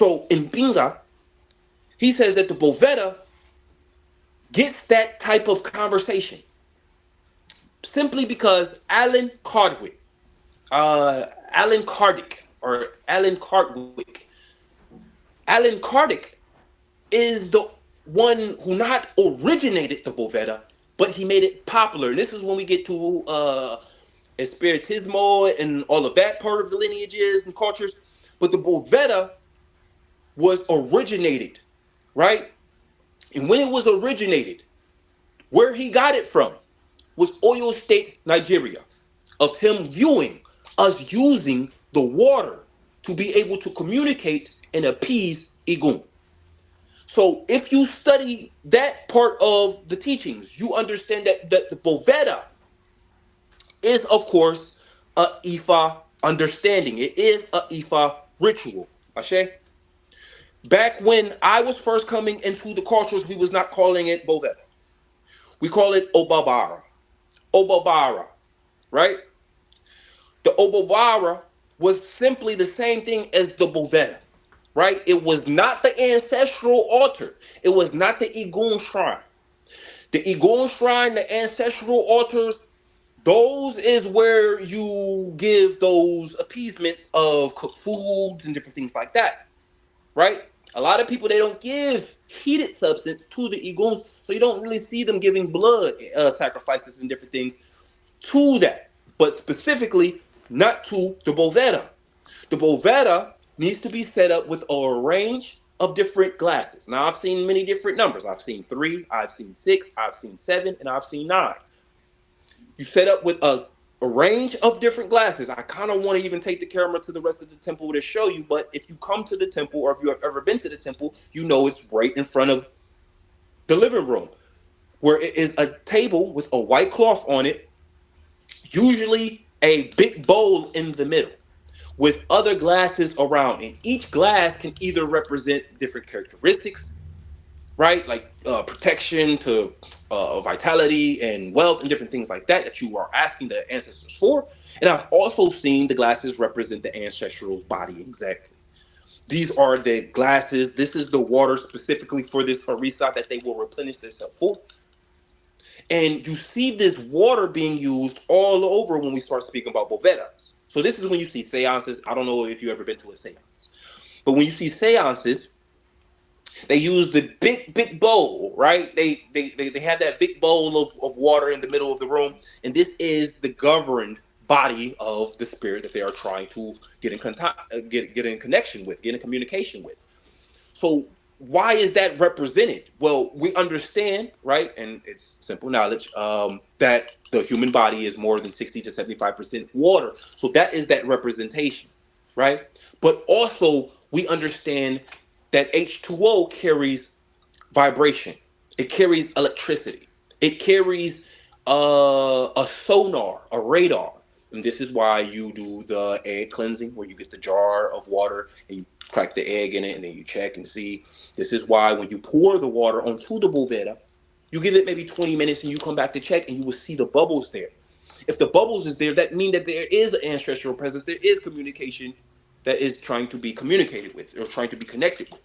So in Binga, he says that the Boveda gets that type of conversation simply because Alan Kardec, or Alan Cartwick, Alan Kardec is the one who not originated the Boveda, but he made it popular. And this is when we get to Espiritismo and all of that part of the lineages and cultures. But the Boveda was originated, right? And when it was originated, where he got it from was Oyo State, Nigeria, of him viewing us using the water to be able to communicate and appease Igun. So if you study that part of the teachings, you understand that the Boveda is, of course, a Ifa understanding. It is a Ifa ritual. Ashe? Back when I was first coming into the cultures, we was not calling it Boveda. We call it Obabara. Obabara, right? The Obabara was simply the same thing as the Boveda, right? It was not the ancestral altar. It was not the Igun shrine. The Igun shrine, the ancestral altars, those is where you give those appeasements of cooked foods and different things like that, right? A lot of people, they don't give heated substance to the Iguns, so you don't really see them giving blood sacrifices and different things to that, but specifically not to the Boveda. The Boveda needs to be set up with a range of different glasses. Now, I've seen many different numbers. I've seen 3, I've seen 6, I've seen 7, and I've seen 9. You set up with a range of different glasses. I kind of want to even take the camera to the rest of the temple to show you, but if you come to the temple, or if you have ever been to the temple, you know it's right in front of the living room, where it is a table with a white cloth on it, usually a big bowl in the middle, with other glasses around. And each glass can either represent different characteristics, right? Like protection to vitality and wealth and different things like that you are asking the ancestors for. And I've also seen the glasses represent the ancestral body exactly. These are the glasses. This is the water specifically for this harissa that they will replenish themselves for. And you see this water being used all over when we start speaking about Bovedas. So this is when you see seances. I don't know if you've ever been to a seance, but when you see seances, they use the big bowl, right? They have that big bowl of water in the middle of the room, and this is the governed body of the spirit that they are trying to get in contact, get in connection with, get in communication with. So why is that represented? Well, we understand, right, and it's simple knowledge, that the human body is more than 60 to 75% water. So that is that representation, right? But also we understand that H2O carries vibration. It carries electricity. It carries a sonar, a radar. And this is why you do the egg cleansing, where you get the jar of water and you crack the egg in it and then you check and see. This is why when you pour the water onto the Boveda, you give it maybe 20 minutes and you come back to check and you will see the bubbles there. If the bubbles is there, that means that there is an ancestral presence. There is communication that is trying to be communicated with or trying to be connected with.